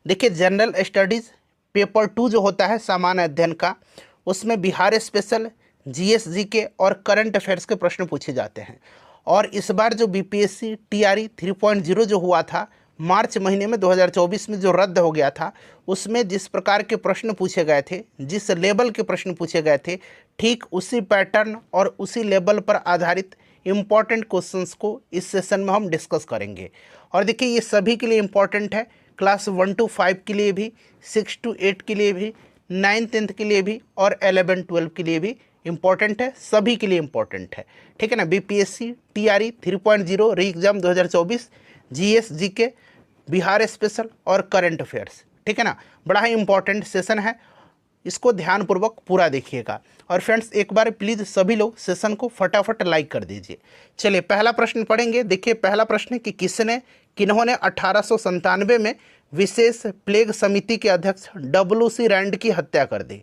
देखिए general studies paper 2 जो होता है सामान्य अध्ययन का, उसमें बिहार स्पेशल, जीएस जीके और करंट अफेयर्स के प्रश्न पूछे जाते हैं। और इस बार जो बीपीएससी टीआरई 3.0 जो हुआ था मार्च महीने में 2024 में, जो रद्द हो गया था, उसमें जिस प्रकार के प्रश्न पूछे गए थे, जिस लेवल के प्रश्न पूछे गए थे, ठीक उसी पैटर्न और उसी लेवल पर आधारित इम्पॉर्टेंट क्वेश्चंस को इस सेशन में हम डिस्कस करेंगे। और देखिए ये सभी के लिए इम्पॉर्टेंट है, क्लास 1 to 5 के लिए भी, 6 to 8 के लिए भी, 9th-10th के लिए भी और 11-12 के लिए भी इम्पॉर्टेंट है, सभी के लिए इम्पॉर्टेंट है। ठीक है ना। बीपीएससी टीआरई 3.0 री exam 2024, GS GK, Bihar special और करंट अफेयर्स। ठीक है ना। बड़ा ही इम्पॉर्टेंट सेशन है, इसको ध्यानपूर्वक पूरा देखिएगा। और फ्रेंड्स एक बार प्लीज़ सभी लोग सेशन को फटाफट लाइक कर दीजिए। चलिए पहला प्रश्न पढ़ेंगे। देखिए पहला प्रश्न है कि किन्होंने 1897 में विशेष प्लेग समिति के अध्यक्ष WC रैंड की हत्या कर दी।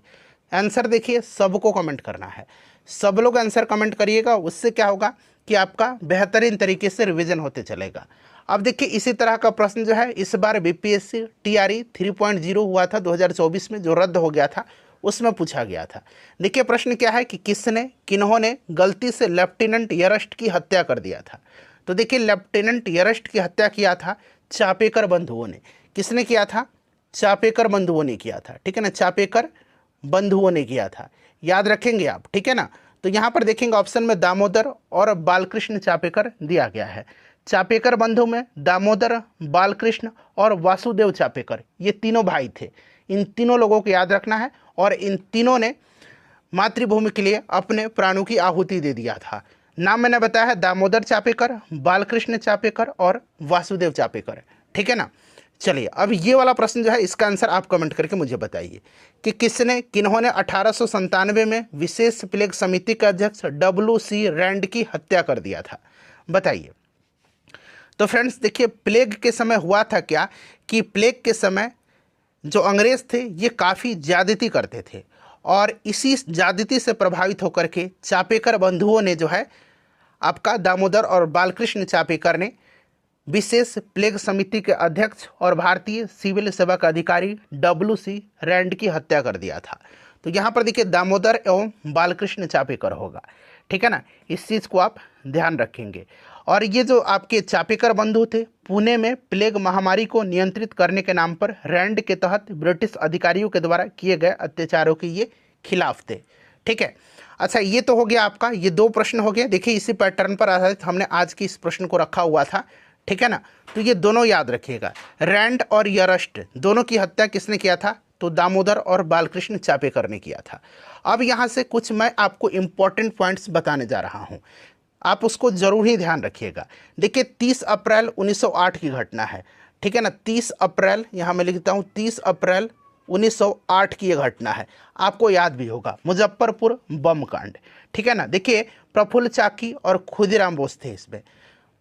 आंसर देखिए सबको कमेंट करना है, सब लोग आंसर कमेंट करिएगा, उससे क्या होगा कि आपका बेहतरीन तरीके से रिवीजन होते चलेगा। अब देखिए इसी तरह का प्रश्न जो है इस बार बीपीएससी टीआरई 3.0 हुआ था 2024 में, जो रद्द हो गया था, उसमें पूछा गया था। देखिए प्रश्न क्या है कि किन्होंने गलती से लेफ्टिनेंट यरस्ट की हत्या कर दिया था। तो देखिए लेफ्टिनेंट यरस्ट की हत्या किया था चापेकर बंधुओं ने। किसने किया था? चापेकर बंधुओं ने किया था। ठीक है ना, चापेकर बंधुओं ने किया था, याद रखेंगे आप। ठीक है ना। तो यहाँ पर देखेंगे ऑप्शन में दामोदर और बालकृष्ण चापेकर दिया गया है। चापेकर बंधु में दामोदर, बालकृष्ण और वासुदेव चापेकर, ये तीनों भाई थे। इन तीनों लोगों को याद रखना है। और इन तीनों ने मातृभूमि के लिए अपने प्राणों की आहुति दे दिया था। नाम मैंने बताया है दामोदर चापेकर, बालकृष्ण चापेकर और वासुदेव चापेकर। ठीक है ना। चलिए अब ये वाला प्रश्न जो है इसका आंसर आप कमेंट करके मुझे बताइए कि किन्होंने 1897 में विशेष प्लेग समिति के अध्यक्ष WC रैंड की हत्या कर दिया था, बताइए। तो फ्रेंड्स देखिए प्लेग के समय हुआ था क्या कि प्लेग के समय जो अंग्रेज थे ये काफ़ी ज़्यादती करते थे, और इसी ज़्यादती से प्रभावित होकर के चापेकर बंधुओं ने जो है आपका दामोदर और बालकृष्ण चापेकर ने विशेष प्लेग समिति के अध्यक्ष और भारतीय सिविल सेवा का अधिकारी WC रैंड की हत्या कर दिया था। तो यहाँ पर देखिए दामोदर एवं बालकृष्ण चापेकर होगा। ठीक है ना, इस चीज़ को आप ध्यान रखेंगे। और ये जो आपके चापेकर बंधु थे पुणे में प्लेग महामारी को नियंत्रित करने के नाम पर रैंड के तहत ब्रिटिश अधिकारियों के द्वारा किए गए अत्याचारों के ये खिलाफ थे। ठीक है। अच्छा ये तो हो गया आपका, ये दो प्रश्न हो गए। देखिए इसी पैटर्न पर आधारित हमने आज की इस प्रश्न को रखा हुआ था। ठीक है ना। तो ये दोनों याद रखिएगा, रैंड और यरस्ट दोनों की हत्या किसने किया था? तो दामोदर और बालकृष्ण चापेकर ने किया था। अब यहाँ से कुछ मैं आपको इम्पॉर्टेंट पॉइंट्स बताने जा रहा हूँ, आप उसको जरूर ही ध्यान रखिएगा। देखिए 30 अप्रैल 1908 की घटना है। ठीक है ना, 30 अप्रैल, यहाँ मैं लिखता हूँ 30 अप्रैल 1908 की ये घटना है, आपको याद भी होगा, मुजफ्फरपुर बम कांड। ठीक है ना। देखिए प्रफुल्ल चाकी और खुदीराम बोस थे इसमें।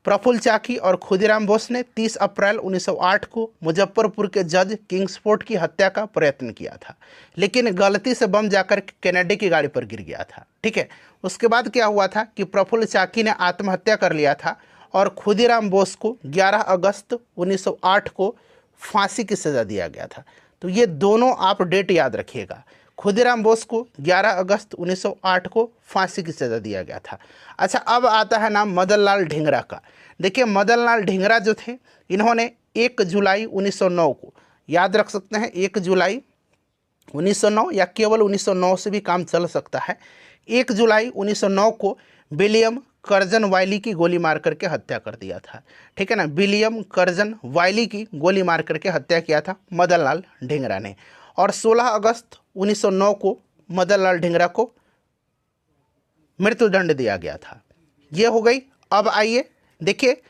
प्रफुल्ल चाकी और खुदीराम बोस ने 30 अप्रैल 1908 को मुजफ्फरपुर के जज किंग्सफोर्ड की हत्या का प्रयत्न किया था, लेकिन गलती से बम जाकर कैनेडी की गाड़ी पर गिर गया था। ठीक है। उसके बाद क्या हुआ था कि प्रफुल्ल चाकी ने आत्महत्या कर लिया था और खुदीराम बोस को 11 अगस्त 1908 को फांसी की सज़ा दिया गया था। तो ये दोनों आप डेट याद रखिएगा, खुदीराम बोस को 11 अगस्त 1908 को फांसी की सज़ा दिया गया था। अच्छा अब आता है नाम मदन लाल ढींगरा का। देखिए मदन लाल ढींगरा जो थे इन्होंने 1 जुलाई 1909 को, याद रख सकते हैं 1 जुलाई 1909 या केवल 1909 से भी काम चल सकता है। 1 जुलाई 1909 को विलियम कर्जन वाइली की गोली मार करके हत्या कर दिया था। ठीक है ना, विलियम कर्जन वाइली की गोली मार करके हत्या किया था मदन लाल ढींगरा ने। और 16 अगस्त 1909 को मदन लाल ढींगरा को मृत्युदंड दिया गया था। ये हो गई। अब आइए देखिए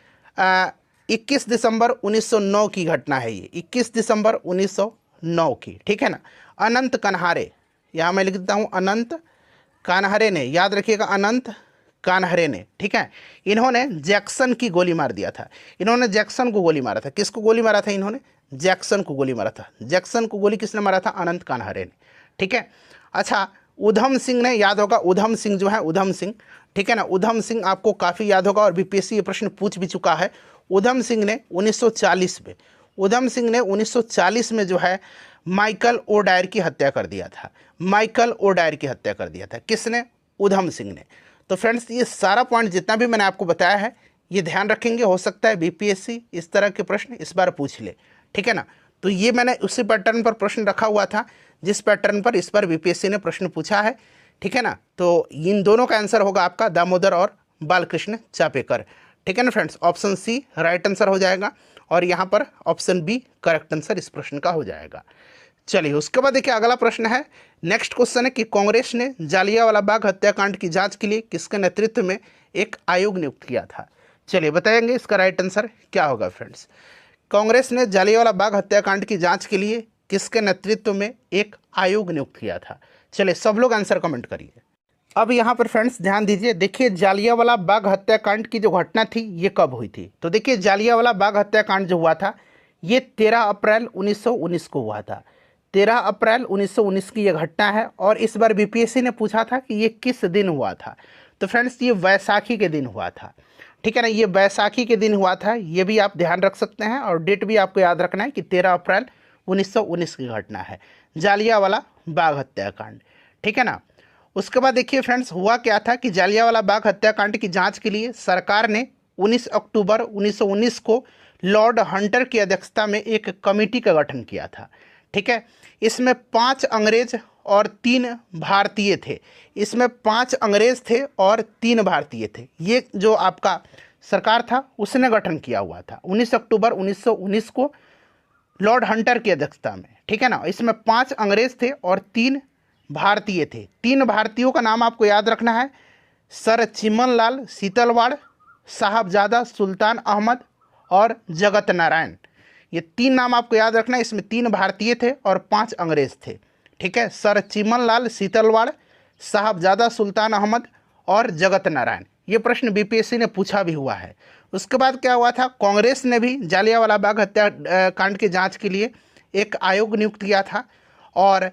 21 दिसंबर 1909 की घटना है ये, 21 दिसंबर 1909 की। ठीक है ना। अनंत कन्हारे, यहाँ मैं लिख देता हूँ अनंत कान्हरे ने, याद रखिएगा अनंत कान्हरे ने। ठीक है। इन्होंने जैक्सन की गोली मार दिया था। इन्होंने जैक्सन को गोली मारा था। किसको गोली मारा था? इन्होंने जैक्सन को गोली मारा था। जैक्सन को गोली किसने मारा था? अनंत कान्हरे ने। ठीक है। अच्छा उधम सिंह ने, याद होगा उधम सिंह जो है, उधम सिंह। ठीक है ना, उधम सिंह आपको काफ़ी याद होगा और बीपीएससी ये प्रश्न पूछ भी चुका है। उधम सिंह ने 1940 में उधम सिंह ने 1940 में जो है माइकल ओडायर की हत्या कर दिया था। माइकल ओडायर की हत्या कर दिया था किसने? उधम सिंह ने। तो फ्रेंड्स ये सारा पॉइंट जितना भी मैंने आपको बताया है ये ध्यान रखेंगे, हो सकता है बीपीएससी इस तरह के प्रश्न इस बार पूछ ले, ठीक है ना। तो ये मैंने उसी पैटर्न पर प्रश्न रखा हुआ था जिस पैटर्न पर इस बार बीपीएससी ने प्रश्न पूछा है, ठीक है ना। तो इन दोनों का आंसर होगा आपका दामोदर और बालकृष्ण चापेकर, ठीक है ना friends. Option C right answer हो जाएगा और यहाँ पर ऑप्शन बी करेक्ट आंसर इस प्रश्न का हो जाएगा। चलिए उसके बाद देखिए अगला प्रश्न है, नेक्स्ट क्वेश्चन है कि कांग्रेस ने जालियांवाला बाग हत्याकांड की जांच के लिए किसके नेतृत्व में एक आयोग नियुक्त किया था? चलिए बताएंगे इसका राइट आंसर क्या होगा फ्रेंड्स। कांग्रेस ने जालियांवाला बाग हत्याकांड की जांच के लिए किसके नेतृत्व में एक आयोग नियुक्त किया था? चलिए सब लोग आंसर कमेंट करिए। अब यहाँ पर फ्रेंड्स ध्यान दीजिए, देखिए जालियांवाला बाग हत्याकांड की जो घटना थी ये कब हुई थी? तो देखिए जालियांवाला बाग हत्याकांड जो हुआ था ये 13 अप्रैल 1919 को हुआ था। 13 अप्रैल 1919 की ये घटना है और इस बार बीपीएससी ने पूछा था कि ये किस दिन हुआ था। तो फ्रेंड्स ये वैसाखी के दिन हुआ था, ठीक है ना। ये वैसाखी के दिन हुआ था, ये भी आप ध्यान रख सकते हैं और डेट भी आपको याद रखना है कि 13 अप्रैल 1919 की घटना है जालियांवाला बाग हत्याकांड, ठीक है ना। उसके बाद देखिए फ्रेंड्स हुआ क्या था कि जालियांवाला बाग हत्याकांड की जांच के लिए सरकार ने 19 अक्टूबर 1919 को लॉर्ड हंटर की अध्यक्षता में एक कमेटी का गठन किया था, ठीक है। इसमें 5 अंग्रेज और 3 भारतीय थे। इसमें 5 अंग्रेज थे और 3 भारतीय थे। ये जो आपका सरकार था उसने गठन किया हुआ था 19 अक्टूबर 1919 को लॉर्ड हंटर की अध्यक्षता में, ठीक है ना। इसमें 5 अंग्रेज थे और 3 भारतीय थे। 3 भारतीयों का नाम आपको याद रखना है, सर चिमनलाल सीतलवाड़, साहबजादा सुल्तान अहमद और जगत नारायण। ये 3 नाम आपको याद रखना है। इसमें 3 भारतीय थे और 5 अंग्रेज थे, ठीक है। सर चिमनलाल सीतलवाड़, साहबजादा सुल्तान अहमद और जगत नारायण। ये प्रश्न बीपीएससी ने पूछा भी हुआ है। उसके बाद क्या हुआ था, कांग्रेस ने भी जालियांवाला बाग हत्याकांड की जांच के लिए एक आयोग नियुक्त किया था और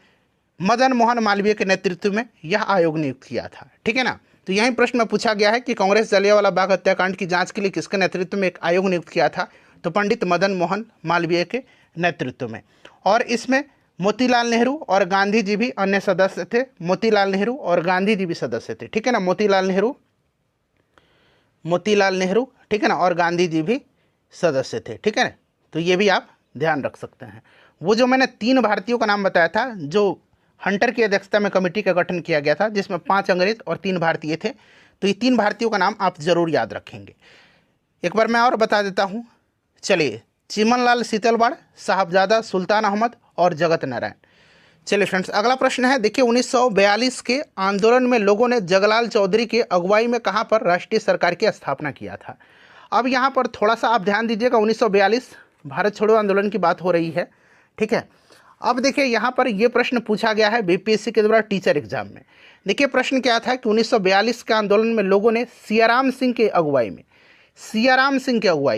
मदन मोहन मालवीय के नेतृत्व में यह आयोग नियुक्त किया था, ठीक है ना। तो यही प्रश्न में पूछा गया है कि कांग्रेस जालियांवाला बाग हत्याकांड की जांच के लिए किसके नेतृत्व में एक आयोग नियुक्त किया था? तो पंडित मदन मोहन मालवीय के नेतृत्व में। और इसमें मोतीलाल नेहरू और गांधी जी भी अन्य सदस्य थे। मोतीलाल नेहरू और गांधी जी भी सदस्य थे, ठीक है ना। मोतीलाल नेहरू, ठीक है ना, और गांधी जी भी सदस्य थे, ठीक है ना। तो ये भी आप ध्यान रख सकते हैं। वो जो मैंने 3 भारतीयों का नाम बताया था जो हंटर की अध्यक्षता में कमेटी का गठन किया गया था जिसमें 5 अंग्रेज और 3 भारतीय थे, तो ये 3 भारतीयों का नाम आप जरूर याद रखेंगे। एक बार मैं और बता देता हूँ। चलिए, चिमनलाल सीतलवाड़, साहबजादा सुल्तान अहमद और जगत नारायण। चलिए फ्रेंड्स अगला प्रश्न है, देखिए 1942 के आंदोलन में लोगों ने जगलाल चौधरी के अगुवाई में कहाँ पर राष्ट्रीय सरकार की स्थापना किया था? अब यहाँ पर थोड़ा सा आप ध्यान दीजिएगा, 1942 भारत छोड़ो आंदोलन की बात हो रही है, ठीक है। अब देखिए यहाँ पर ये प्रश्न पूछा गया है बीपीएससी के द्वारा टीचर एग्जाम में। देखिए प्रश्न क्या था कि 1942 के आंदोलन में लोगों ने सियाराम सिंह के अगुवाई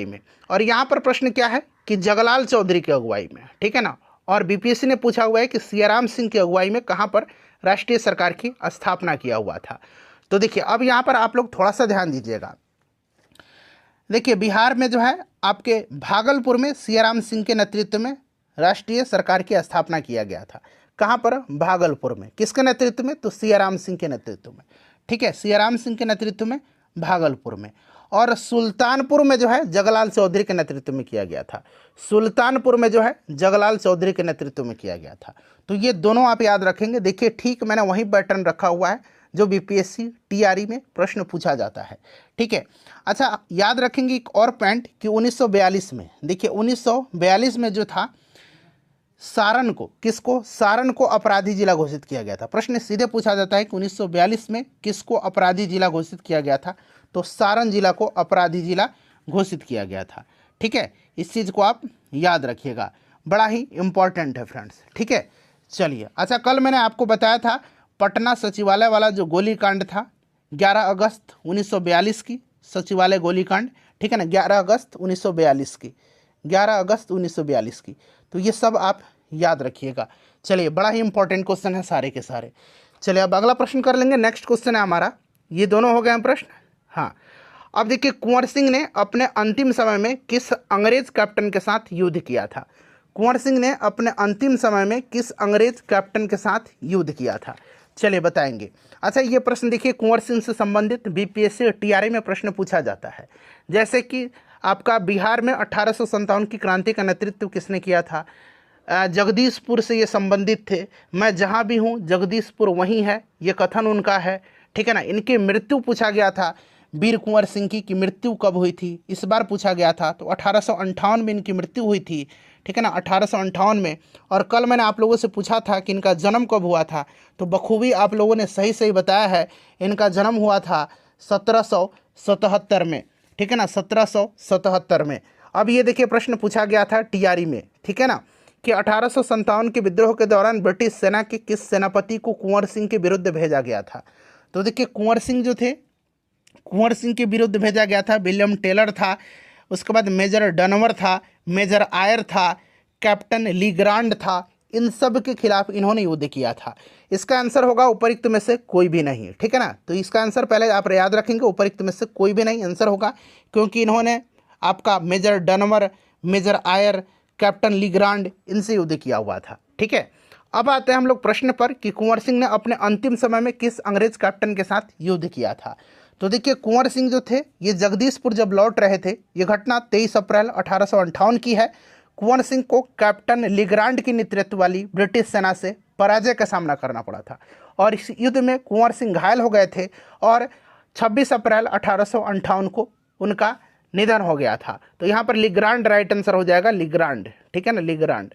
में, और यहाँ पर प्रश्न क्या है कि जगलाल चौधरी के अगुवाई में, ठीक है ना। और बीपीएससी ने पूछा हुआ है कि सियाराम सिंह की अगुवाई में कहाँ पर राष्ट्रीय सरकार की स्थापना किया हुआ था। तो देखिए अब यहाँ पर आप लोग थोड़ा सा ध्यान दीजिएगा। देखिए बिहार में जो है आपके भागलपुर में सियाराम सिंह के नेतृत्व में राष्ट्रीय सरकार की स्थापना किया गया था। कहाँ पर? भागलपुर में। किसके नेतृत्व में? तो सियाराम सिंह के नेतृत्व में, ठीक है। सियाराम सिंह के नेतृत्व में भागलपुर में। और सुल्तानपुर में जो है जगलाल चौधरी के नेतृत्व में किया गया था। सुल्तानपुर में जो है जगलाल चौधरी के नेतृत्व में किया गया था। तो ये दोनों आप याद रखेंगे। देखिए ठीक मैंने वही पैटर्न रखा हुआ है जो बीपीएससी टीआरई में प्रश्न पूछा जाता है, ठीक है। अच्छा याद रखेंगे एक और पॉइंट कि 1942 में, देखिए 1942 में जो था सारण को, किसको? सारण को अपराधी जिला घोषित किया गया था। प्रश्न सीधे पूछा जाता है कि 1942 में किसको अपराधी जिला घोषित किया गया था? तो सारण जिला को अपराधी जिला घोषित किया गया था, ठीक है। इस चीज़ को आप याद रखिएगा, बड़ा ही इम्पॉर्टेंट है फ्रेंड्स, ठीक है। चलिए अच्छा, कल मैंने आपको बताया था पटना सचिवालय वाला जो गोलीकांड था 11 अगस्त 1942 की सचिवालय गोलीकांड, ठीक है ना, 11 अगस्त 1942 की, 11 अगस्त 1942 की। तो ये सब आप याद रखिएगा। चलिए बड़ा ही इंपॉर्टेंट क्वेश्चन है सारे के सारे। चलिए अब अगला प्रश्न कर लेंगे। नेक्स्ट क्वेश्चन है हमारा, ये दोनों हो गए हैं प्रश्न। हाँ, अब देखिए कुंवर सिंह ने अपने अंतिम समय में किस अंग्रेज कैप्टन के साथ युद्ध किया था? कुंवर सिंह ने अपने अंतिम समय में किस अंग्रेज कैप्टन के साथ युद्ध किया था? चलिए बताएंगे। अच्छा, ये प्रश्न देखिए कुंवर सिंह से संबंधित बीपीएससी टीआरआई में प्रश्न पूछा जाता है। जैसे कि आपका बिहार में 1857 की क्रांति का नेतृत्व किसने किया था? जगदीशपुर से ये संबंधित थे। मैं जहाँ भी हूँ जगदीशपुर वहीं है, ये कथन उनका है, ठीक है ना। इनकी मृत्यु पूछा गया था वीर कुंवर सिंह की, मृत्यु कब हुई थी, इस बार पूछा गया था। तो 1858 में इनकी मृत्यु हुई थी, ठीक है ना, 1858 में। और कल मैंने आप लोगों से पूछा था कि इनका जन्म कब हुआ था, तो बखूबी आप लोगों ने सही सही बताया है। इनका जन्म हुआ था 1777 में, ठीक है ना, 1777 में। अब ये देखिए प्रश्न पूछा गया था टीआरआई में, ठीक है ना, कि 1857 के विद्रोह के दौरान ब्रिटिश सेना के किस सेनापति को कुंवर सिंह के विरुद्ध भेजा गया था? तो देखिए कुंवर सिंह जो थे, कुंवर सिंह के विरुद्ध भेजा गया था विलियम टेलर था, उसके बाद मेजर डनवर था, मेजर आयर था, कैप्टन लीग्रांड था। इन सब के खिलाफ इन्होंने युद्ध किया था। इसका आंसर होगा उपरोक्त में से कोई भी नहीं, ठीक है ना। तो इसका आंसर पहले आप याद रखेंगे, उपरोक्त में से कोई भी नहीं आंसर होगा, क्योंकि इन्होंने आपका मेजर डनवर, मेजर आयर, कैप्टन लीग्रांड, इनसे युद्ध किया हुआ था, ठीक है। अब आते हैं हम लोग प्रश्न पर कि कुंवर सिंह ने अपने अंतिम समय में किस अंग्रेज कैप्टन के साथ युद्ध किया था? तो देखिए कुंवर सिंह जो थे ये जगदीशपुर जब लौट रहे थे, ये घटना 23 अप्रैल 1858 की है। कुंवर सिंह को कैप्टन लीग्रांड की नेतृत्व वाली ब्रिटिश सेना से पराजय का सामना करना पड़ा था और इस युद्ध में कुंवर सिंह घायल हो गए थे और 26 अप्रैल 1858 को उनका निधन हो गया था। तो यहाँ पर लीग्रांड राइट आंसर हो जाएगा, लीग्रांड, ठीक है ना, लीग्रांड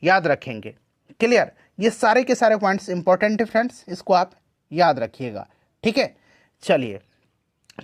याद रखेंगे। क्लियर? ये सारे के सारे पॉइंट्स इंपॉर्टेंट है फ्रेंड्स, इसको आप याद रखिएगा, ठीक है। चलिए,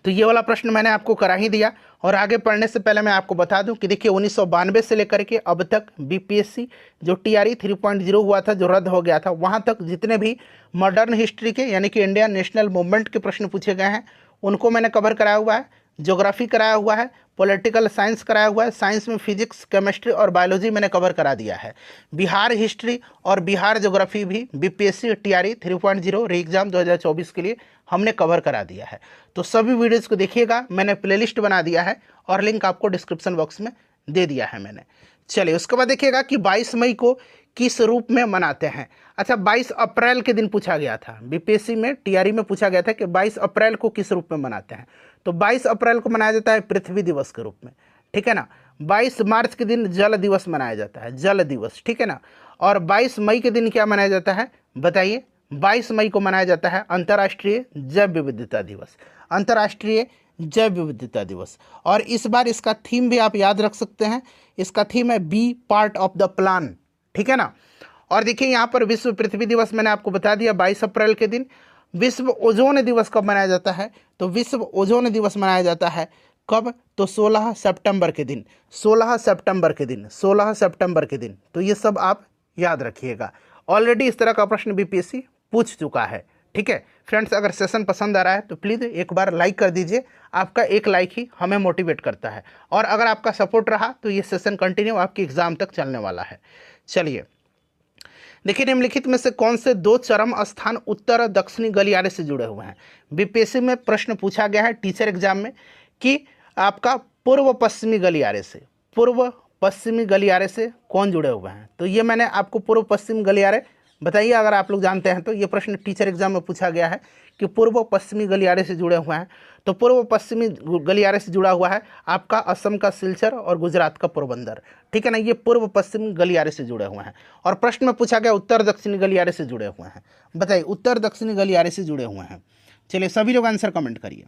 तो ये वाला प्रश्न मैंने आपको करा ही दिया। और आगे पढ़ने से पहले मैं आपको बता दूं कि देखिए 1992 से लेकर के अब तक बीपीएससी जो टीआरआई 3.0 हुआ था, जो रद्द हो गया था, वहां तक जितने भी मॉडर्न हिस्ट्री के यानी कि इंडियन नेशनल मूवमेंट के प्रश्न पूछे गए हैं उनको मैंने कवर कराया हुआ है। ज्योग्राफी कराया हुआ है, पॉलिटिकल साइंस कराया हुआ है, साइंस में फिजिक्स, केमिस्ट्री और बायोलॉजी मैंने कवर करा दिया है। बिहार हिस्ट्री और बिहार ज्योग्राफी भी बीपीएससी टीआरआई 3.0 री एग्जाम 2024 के लिए हमने कवर करा दिया है। तो सभी वीडियोज़ को देखिएगा, मैंने प्लेलिस्ट बना दिया है और लिंक आपको डिस्क्रिप्शन बॉक्स में दे दिया है मैंने। चलिए, उसके बाद देखिएगा कि 22 मई को किस रूप में मनाते हैं। अच्छा, 22 अप्रैल के दिन पूछा गया था, बीपीएससी में टीआरआई में पूछा गया था कि 22 अप्रैल को किस रूप में मनाते हैं। तो 22 अप्रैल को मनाया जाता है पृथ्वी दिवस के रूप में, ठीक है ना। 22 मार्च के दिन जल दिवस मनाया जाता है, जल दिवस, ठीक है ना। और 22 मई के दिन क्या मनाया जाता है बताइए? 22 मई को मनाया जाता है अंतर्राष्ट्रीय जैव विविधता दिवस, अंतर्राष्ट्रीय जैव विविधता दिवस। और इस बार इसका थीम भी आप याद रख सकते हैं, इसका थीम है be part of the plan, ठीक है ना। और देखिए यहाँ पर विश्व पृथ्वी दिवस मैंने आपको बता दिया 22 अप्रैल के दिन। विश्व ओजोन दिवस कब मनाया जाता है? तो विश्व ओजोन दिवस मनाया जाता है कब? तो 16 सितंबर के दिन, 16 सितंबर के दिन, 16 सितंबर के दिन। तो ये सब आप याद रखिएगा। ऑलरेडी इस तरह का प्रश्न बीपीएससी पूछ चुका है, ठीक है फ्रेंड्स। अगर सेशन पसंद आ रहा है तो प्लीज़ एक बार लाइक कर दीजिए, आपका एक लाइक ही हमें मोटिवेट करता है। और अगर आपका सपोर्ट रहा तो ये सेशन कंटिन्यू आपके एग्जाम तक चलने वाला है। चलिए, देखिए निम्नलिखित में से कौन से दो चरम स्थान उत्तर और दक्षिणी गलियारे से जुड़े हुए हैं? बीपीएससी में प्रश्न पूछा गया है टीचर एग्जाम में कि आपका पूर्व पश्चिमी गलियारे से, पूर्व पश्चिमी गलियारे से कौन जुड़े हुए हैं? तो ये मैंने आपको पूर्व पश्चिम गलियारे बताइए, अगर आप लोग जानते हैं तो। ये प्रश्न टीचर एग्जाम में पूछा गया है कि पूर्व पश्चिमी गलियारे से जुड़े हुए हैं। तो पूर्व पश्चिमी गलियारे से जुड़ा हुआ है आपका असम का सिलचर और गुजरात का पोरबंदर, ठीक है ना। ये पूर्व पश्चिमी गलियारे से जुड़े हुए हैं। और प्रश्न में पूछा गया उत्तर दक्षिणी गलियारे से जुड़े हुए हैं। बताइए, उत्तर दक्षिणी गलियारे से जुड़े हुए हैं। चलिए, सभी लोग आंसर कमेंट करिए,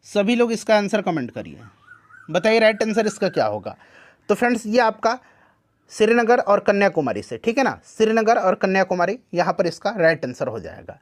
सभी लोग इसका आंसर कमेंट करिए, बताइए राइट आंसर इसका क्या होगा। तो फ्रेंड्स, ये आपका श्रीनगर और कन्याकुमारी से, ठीक है ना, श्रीनगर और कन्याकुमारी यहाँ पर इसका राइट आंसर हो जाएगा।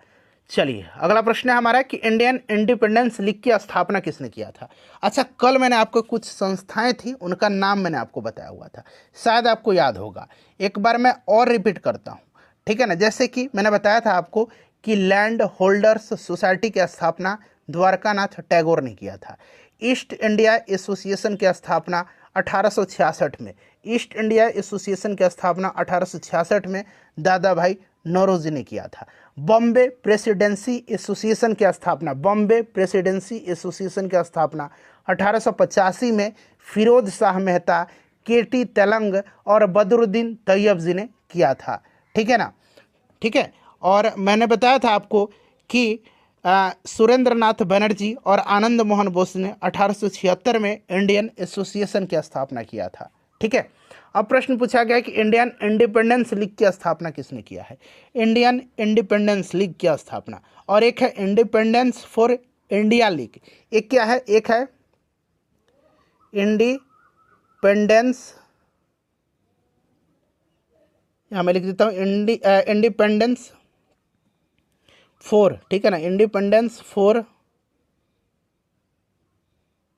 चलिए, अगला प्रश्न है हमारा कि इंडियन इंडिपेंडेंस लीग की स्थापना किसने किया था? अच्छा, कल मैंने आपको कुछ संस्थाएं थी उनका नाम मैंने आपको बताया हुआ था, शायद आपको याद होगा। एक बार मैं और रिपीट करता हूँ, ठीक है ना। जैसे कि मैंने बताया था आपको कि लैंड होल्डर्स सोसाइटी की स्थापना द्वारकानाथ टैगोर ने किया था। ईस्ट इंडिया एसोसिएशन की स्थापना 1866 में, ईस्ट इंडिया एसोसिएशन की स्थापना 1866 में दादा भाई नौरोजी ने किया था। बॉम्बे प्रेसिडेंसी एसोसिएशन की स्थापना, बॉम्बे प्रेसिडेंसी एसोसिएशन की स्थापना 1885 में फिरोज शाह मेहता, केटी तेलंग और बदरुद्दीन तैयब जी ने किया था। ठीक है ना, ठीक है। और मैंने बताया था आपको कि सुरेंद्र नाथ बनर्जी और आनंद मोहन बोस ने 1876 में इंडियन एसोसिएशन की स्थापना किया था। ठीक है। अब प्रश्न पूछा गया कि इंडियन इंडिपेंडेंस लीग की स्थापना किसने किया है? इंडियन इंडिपेंडेंस लीग की स्थापना, और एक है इंडिपेंडेंस फॉर इंडिया लीग। एक क्या है? एक है इंडिपेंडेंस, यहां मैं लिख देता हूं इंडिपेंडेंस फॉर, ठीक है ना, इंडिपेंडेंस फॉर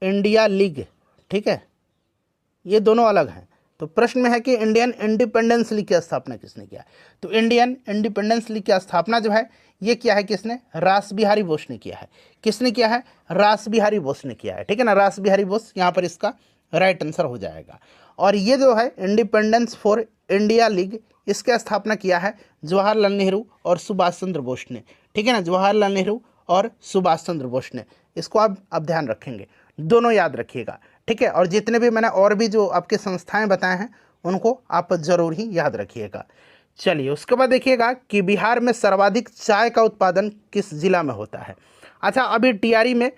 इंडिया लीग। ठीक है, ये दोनों अलग हैं। तो प्रश्न में है कि इंडियन इंडिपेंडेंस लीग की स्थापना किसने किया? तो इंडियन इंडिपेंडेंस लीग की स्थापना जो है ये किया है किसने? रास बिहारी बोस ने किया है। किसने किया है? रास बिहारी बोस ने किया है। ठीक है ना, रास बिहारी बोस यहाँ पर इसका राइट आंसर हो जाएगा। और ये जो है इंडिपेंडेंस फॉर इंडिया लीग, इसकी स्थापना किया है जवाहरलाल नेहरू और सुभाष चंद्र बोस ने। ठीक है ना, जवाहरलाल नेहरू और सुभाष चंद्र बोस ने। इसको आप ध्यान रखेंगे, दोनों याद रखिएगा। ठीक है, और जितने भी मैंने और भी जो आपके संस्थाएं बताए हैं उनको आप जरूर ही याद रखिएगा। चलिए, उसके बाद देखिएगा कि बिहार में सर्वाधिक चाय का उत्पादन किस जिला में होता है? अच्छा, अभी टीआरई में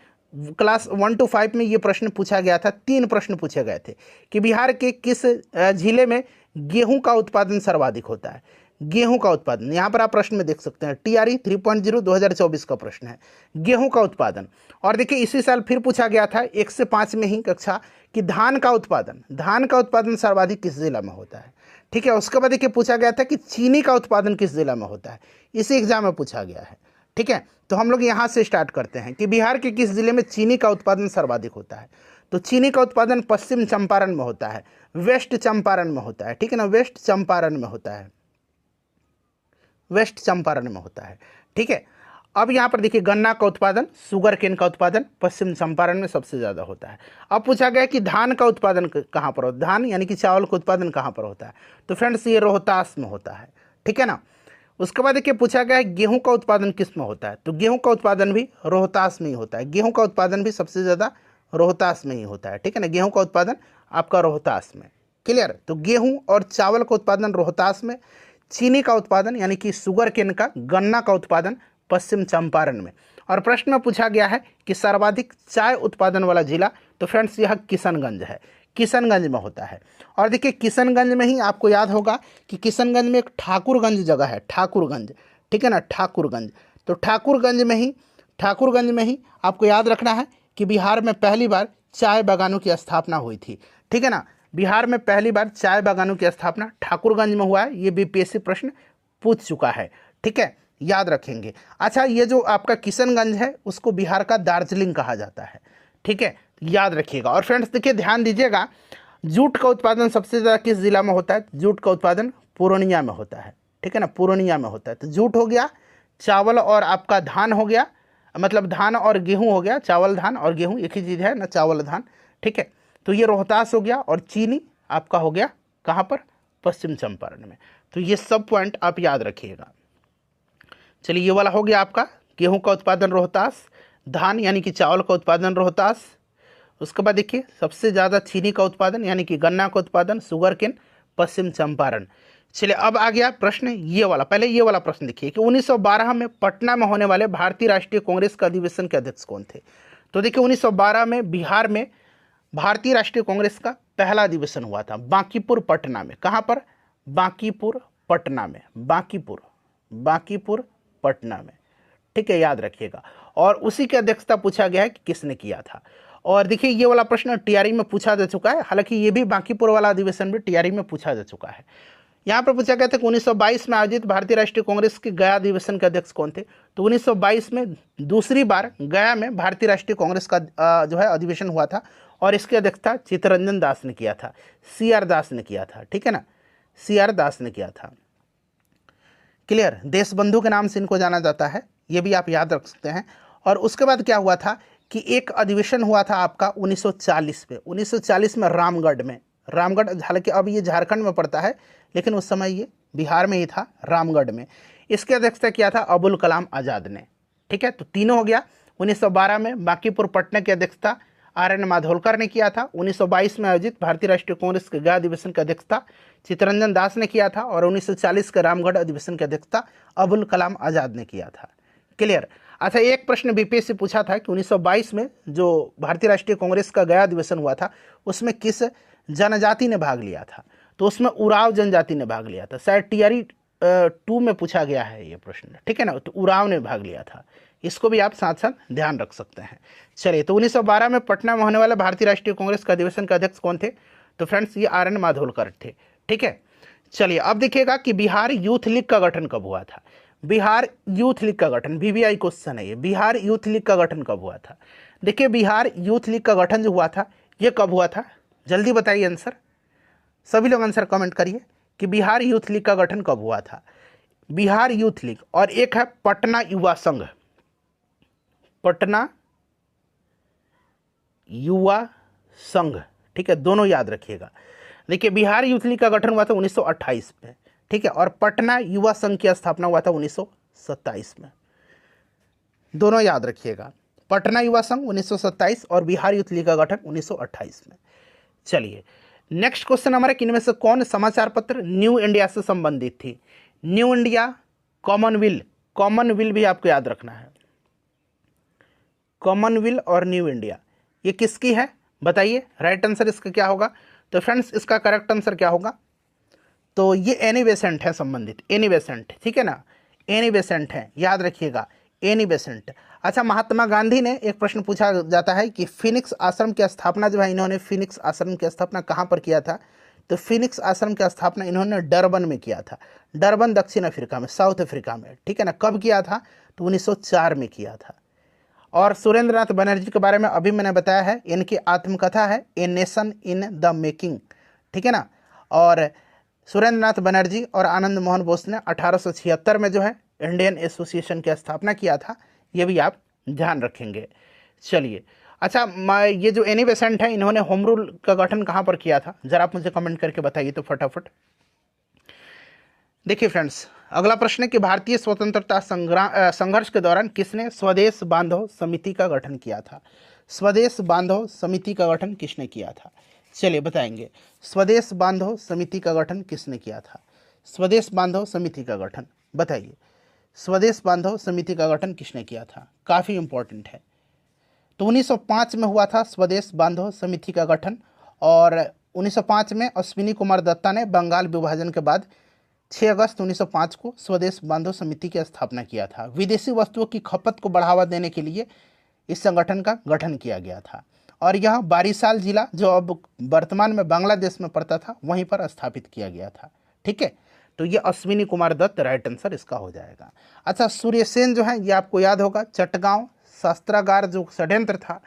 क्लास 1 to 5 में ये प्रश्न पूछा गया था। 3 प्रश्न पूछे गए थे कि बिहार के किस जिले में गेहूं का उत्पादन सर्वाधिक होता है? गेहूं का उत्पादन, यहाँ पर आप प्रश्न में देख सकते हैं, टीआरई 3.0 2024 का प्रश्न है, गेहूं का उत्पादन। और देखिए इसी साल फिर पूछा गया था 1 से 5 में ही कक्षा कि धान का उत्पादन सर्वाधिक किस जिला में होता है? ठीक है, उसके बाद देखिए पूछा गया था कि चीनी का उत्पादन किस जिला में होता है? इसी एग्जाम में पूछा गया है। ठीक है, तो हम लोग यहाँ से स्टार्ट करते हैं कि बिहार के किस जिले में चीनी का उत्पादन सर्वाधिक होता है? तो चीनी का उत्पादन पश्चिम चंपारण में होता है, वेस्ट चंपारण में होता है। ठीक है ना, वेस्ट चंपारण में होता है, वेस्ट चंपारण में होता है। ठीक है, अब यहाँ पर देखिए गन्ना का उत्पादन, शुगर केन का उत्पादन पश्चिम चंपारण में सबसे ज़्यादा होता है। अब पूछा गया कि धान का उत्पादन कहाँ पर होता है? धान यानी कि चावल का उत्पादन कहाँ पर होता है? तो फ्रेंड्स ये रोहतास में होता है। ठीक है ना, उसके बाद देखिए पूछा गया है गेहूं का उत्पादन किस में होता है? तो गेहूं का उत्पादन भी रोहतास में ही होता है। गेहूं का उत्पादन भी सबसे ज़्यादा रोहतास में ही होता है। ठीक है ना, गेहूं का उत्पादन आपका रोहतास में। क्लियर? तो गेहूं और चावल का उत्पादन रोहतास में, चीनी का उत्पादन यानी कि शुगर केन का, गन्ना का उत्पादन पश्चिम चंपारण में। और प्रश्न में पूछा गया है कि सर्वाधिक चाय उत्पादन वाला जिला, तो फ्रेंड्स यह किशनगंज है, किशनगंज में होता है। और देखिए किशनगंज में ही आपको याद होगा कि किशनगंज में एक ठाकुरगंज जगह है, ठाकुरगंज। ठीक है ना, ठाकुरगंज। तो ठाकुरगंज में ही आपको याद रखना है कि बिहार में पहली बार चाय बागानों की स्थापना हुई थी। ठीक है ना, बिहार में पहली बार चाय बागानों की स्थापना ठाकुरगंज में हुआ है। ये बीपीएससी प्रश्न पूछ चुका है। ठीक है, याद रखेंगे। अच्छा, ये जो आपका किशनगंज है उसको बिहार का दार्जिलिंग कहा जाता है। ठीक है, याद रखिएगा। और फ्रेंड्स देखिए ध्यान दीजिएगा, जूट का उत्पादन सबसे ज़्यादा किस जिला में होता है? जूट का उत्पादन पूर्णिया में होता है। ठीक है ना, पूर्णिया में होता है। तो जूट हो गया, चावल और आपका धान हो गया, मतलब धान और गेहूं हो गया, चावल धान और गेहूं एक ही चीज़ है ना, चावल धान। ठीक है, तो ये रोहतास हो गया, और चीनी आपका हो गया कहाँ पर? पश्चिम चंपारण में। तो ये सब पॉइंट आप याद रखिएगा। चलिए, ये वाला हो गया आपका, गेहूं का उत्पादन रोहतास, धान यानी कि चावल का उत्पादन रोहतास। उसके बाद देखिए सबसे ज़्यादा चीनी का उत्पादन यानी कि गन्ना का उत्पादन, शुगर केन, पश्चिम चंपारण। चलिए, अब आ गया प्रश्न ये वाला। पहले ये वाला प्रश्न देखिए कि 1912 में पटना में होने वाले भारतीय राष्ट्रीय कांग्रेस के अधिवेशन के अध्यक्ष कौन थे? तो देखिए 1912 में बिहार में भारतीय राष्ट्रीय कांग्रेस का पहला अधिवेशन हुआ था बांकीपुर पटना में। कहाँ पर? बांकीपुर पटना में, बांकीपुर पटना में। ठीक है, याद रखिएगा। और उसी की अध्यक्षता पूछा गया है कि किसने किया था। और देखिए ये वाला प्रश्न टीआरई में पूछा जा चुका है, हालांकि ये भी बांकीपुर वाला अधिवेशन भी टीआरई में पूछा जा चुका है। यहाँ पर पूछा गया था कि 1922 में आयोजित भारतीय राष्ट्रीय कांग्रेस के गया अधिवेशन के अध्यक्ष कौन थे? तो 1922 में दूसरी बार गया में भारतीय राष्ट्रीय कांग्रेस का जो है अधिवेशन हुआ था, और इसकी अध्यक्षता चित्तरंजन दास ने किया था, CR दास ने किया था। ठीक है ना, CR दास ने किया था। क्लियर? देशबंधु के नाम से इनको जाना जाता है, ये भी आप याद रख सकते हैं। और उसके बाद क्या हुआ था कि एक अधिवेशन हुआ था आपका 1940 में, 1940 में रामगढ़ में। रामगढ़ हालांकि अब ये झारखंड में पड़ता है, लेकिन उस समय ये बिहार में ही था, रामगढ़ में। इसकी अध्यक्षता किया था अबुल कलाम आज़ाद ने। ठीक है, तो तीनों हो गया। 1912 में बांकीपुर पटना की अध्यक्षता RN माधोलकर ने किया था। 1922 में आयोजित भारतीय राष्ट्रीय कांग्रेस के गया अधिवेशन की अध्यक्षता चित्तरंजन दास ने किया था और 1940 के रामगढ़ अधिवेशन की अध्यक्षता अबुल कलाम आज़ाद ने किया था। क्लियर। अच्छा, एक प्रश्न बीपीएससी पूछा था कि 1922 में जो भारतीय राष्ट्रीय कांग्रेस का गया अधिवेशन हुआ था उसमें किस जनजाति ने भाग लिया था? तो उसमें उराव जनजाति ने भाग लिया था। शायद टीआरई 2 में पूछा गया है ये प्रश्न, ठीक है ना। तो उराव ने भाग लिया था, इसको भी आप साथ साथ ध्यान रख सकते हैं। चलिए, तो 1912 में पटना में होने वाले भारतीय राष्ट्रीय कांग्रेस के अधिवेशन के अध्यक्ष कौन थे? तो फ्रेंड्स ये RN माधोलकर थे। ठीक है, चलिए अब देखिएगा कि बिहार यूथ लीग का गठन कब हुआ था। बिहार यूथ लीग का गठन VVI क्वेश्चन है ये। बिहार यूथ लीग का गठन कब हुआ था? देखिए, बिहार यूथ लीग का गठन जो हुआ था ये कब हुआ था? जल्दी बताइए आंसर, सभी लोग आंसर कमेंट करिए कि बिहार यूथ लीग का गठन कब हुआ था। बिहार यूथ लीग और एक है पटना युवा संघ। पटना युवा संघ, ठीक है, दोनों याद रखिएगा। देखिए, बिहार यूथ लीग का गठन हुआ था 1928 में, ठीक है, और पटना युवा संघ की स्थापना हुआ था 1927 में। दोनों याद रखिएगा, पटना युवा संघ 1927 और बिहार यूथ लीग का गठन 1928 में। चलिए, नेक्स्ट क्वेश्चन हमारे, इनमें से कौन समाचार पत्र न्यू इंडिया से संबंधित थी? न्यू इंडिया, कॉमनवेल्थ, कॉमनवेल्थ भी आपको याद रखना है। कॉमनवेल्थ और न्यू इंडिया ये किसकी है बताइए? राइट आंसर इसका क्या होगा? तो फ्रेंड्स इसका करेक्ट आंसर क्या होगा? तो ये एनी बेसेंट है संबंधित, एनी बेसेंट, ठीक है ना, एनी बेसेंट है, याद रखिएगा, एनी बेसेंट। अच्छा, महात्मा गांधी ने, एक प्रश्न पूछा जाता है कि फिनिक्स आश्रम की स्थापना जो है, इन्होंने फिनिक्स आश्रम की स्थापना कहाँ पर किया था? तो फिनिक्स आश्रम की स्थापना इन्होंने डरबन में किया था। डरबन दक्षिण अफ्रीका में, साउथ अफ्रीका में, ठीक है ना। कब किया था? तो 1904 में किया था। और सुरेंद्रनाथ बनर्जी के बारे में अभी मैंने बताया है, इनकी आत्मकथा है a nation in the making, ठीक है ना। और सुरेंद्रनाथ बनर्जी और आनंद मोहन बोस ने 1876 में जो है इंडियन एसोसिएशन की स्थापना किया था, ये भी आप ध्यान रखेंगे। चलिए, अच्छा, ये जो एनी बेसेंट है, इन्होंने होम रूल का गठन कहाँ पर किया था? जरा आप मुझे कमेंट करके बताइए तो फटाफट। देखिए फ्रेंड्स, अगला प्रश्न है कि भारतीय स्वतंत्रता संघर्ष के दौरान किसने स्वदेश बांधो समिति का गठन किया था? स्वदेश बांधो समिति का गठन किसने किया था? चलिए बताएंगे, स्वदेश बांधो समिति का गठन किसने किया था? स्वदेश बांधो समिति का गठन बताइए, स्वदेश बांधो समिति का गठन किसने किया था? काफ़ी इंपॉर्टेंट है। तो 1905 में हुआ था स्वदेश बांधो समिति का गठन, और 1905 में अश्विनी कुमार दत्ता ने बंगाल विभाजन के बाद 6 अगस्त 1905 को स्वदेश बांधो समिति की स्थापना किया था। विदेशी वस्तुओं की खपत को बढ़ावा देने के लिए इस संगठन का गठन किया गया था, और यह बारिसाल जिला, जो अब वर्तमान में बांग्लादेश में पड़ता था, वहीं पर स्थापित किया गया था। ठीक है, तो ये अश्विनी कुमार दत्त राइट आंसर इसका हो जाएगा। अच्छा, सूर्यसेन जो है, ये आपको याद होगा, चटगांव शस्त्रागार जो षड्यंत्र था,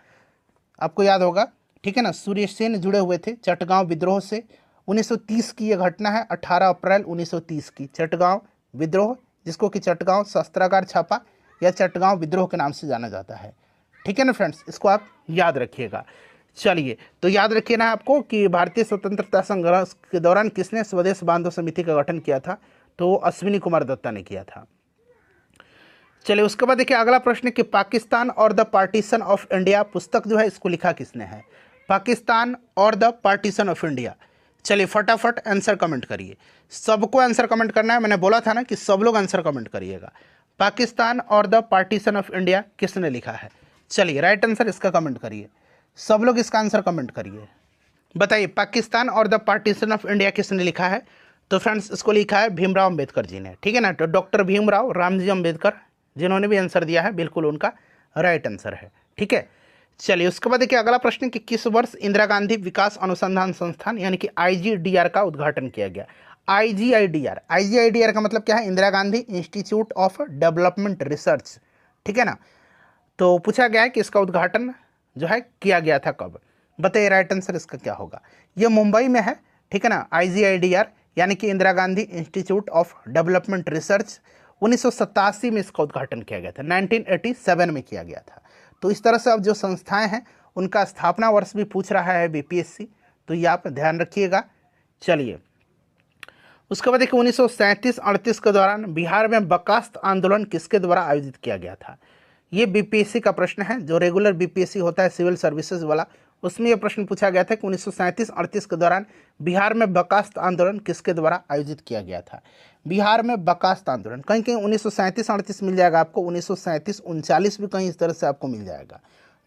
आपको याद होगा, ठीक है ना। सूर्यसेन जुड़े हुए थे चटगांव विद्रोह से। 1930 की यह घटना है, 18 अप्रैल 1930 की चटगांव विद्रोह, जिसको कि चटगांव शस्त्रागार छापा या चटगांव विद्रोह के नाम से जाना जाता है। ठीक है ना फ्रेंड्स, इसको आप याद रखिएगा। चलिए, तो याद रखिए ना आपको कि भारतीय स्वतंत्रता संघर्ष के दौरान किसने स्वदेश बांधो समिति का गठन किया था? तो अश्विनी कुमार दत्ता ने किया था। चलिए, उसके बाद देखिए अगला प्रश्न कि पाकिस्तान और द पार्टीशन ऑफ इंडिया पुस्तक जो है, इसको लिखा किसने है? पाकिस्तान और द पार्टीशन ऑफ इंडिया। चलिए फटाफट आंसर कमेंट करिए, सबको आंसर कमेंट करना है। मैंने बोला था ना कि सब लोग आंसर कमेंट करिएगा। पाकिस्तान और द पार्टीशन ऑफ इंडिया किसने लिखा है? चलिए राइट आंसर इसका कमेंट करिए, सब लोग इसका आंसर कमेंट करिए। बताइए, पाकिस्तान और द पार्टीशन ऑफ इंडिया किसने लिखा है? तो फ्रेंड्स इसको लिखा है भीमराव अम्बेडकर जी ने, ठीक है ना। तो डॉक्टर भीमराव रामजी अम्बेडकर जिन्होंने भी आंसर दिया है, बिल्कुल उनका राइट आंसर है। ठीक है, चलिए उसके बाद देखिए अगला प्रश्न कि किस वर्ष इंदिरा गांधी विकास अनुसंधान संस्थान यानी कि IGDR का उद्घाटन किया गया? IGIDR का मतलब क्या है? Indira Gandhi institute of development research, ठीक है ना। तो पूछा गया है कि इसका उद्घाटन जो है किया गया था कब? बताइए राइट आंसर इसका क्या होगा? ये मुंबई में है, ठीक है ना। IGIDR यानी कि Indira Gandhi institute of development research 1987 में इसका उद्घाटन किया गया था, 1987 में किया गया था। तो इस तरह से अब जो संस्थाएं हैं उनका स्थापना वर्ष भी पूछ रहा है BPSC, तो ये आप ध्यान रखिएगा। चलिए उसके बाद देखिए 1937-38 के दौरान बिहार में बर्खास्त आंदोलन किसके द्वारा आयोजित किया गया था। ये बीपीएससी का प्रश्न है, जो रेगुलर बीपीएससी होता है सिविल सर्विसेज वाला, उसमें यह प्रश्न पूछा गया था कि 1937-38 के दौरान बिहार में बर्खास्त आंदोलन किसके द्वारा आयोजित किया गया था। बिहार में बर्खास्त आंदोलन कहीं कहीं 1937-38 मिल जाएगा आपको, 1937-39 भी कहीं इस तरह से आपको मिल जाएगा,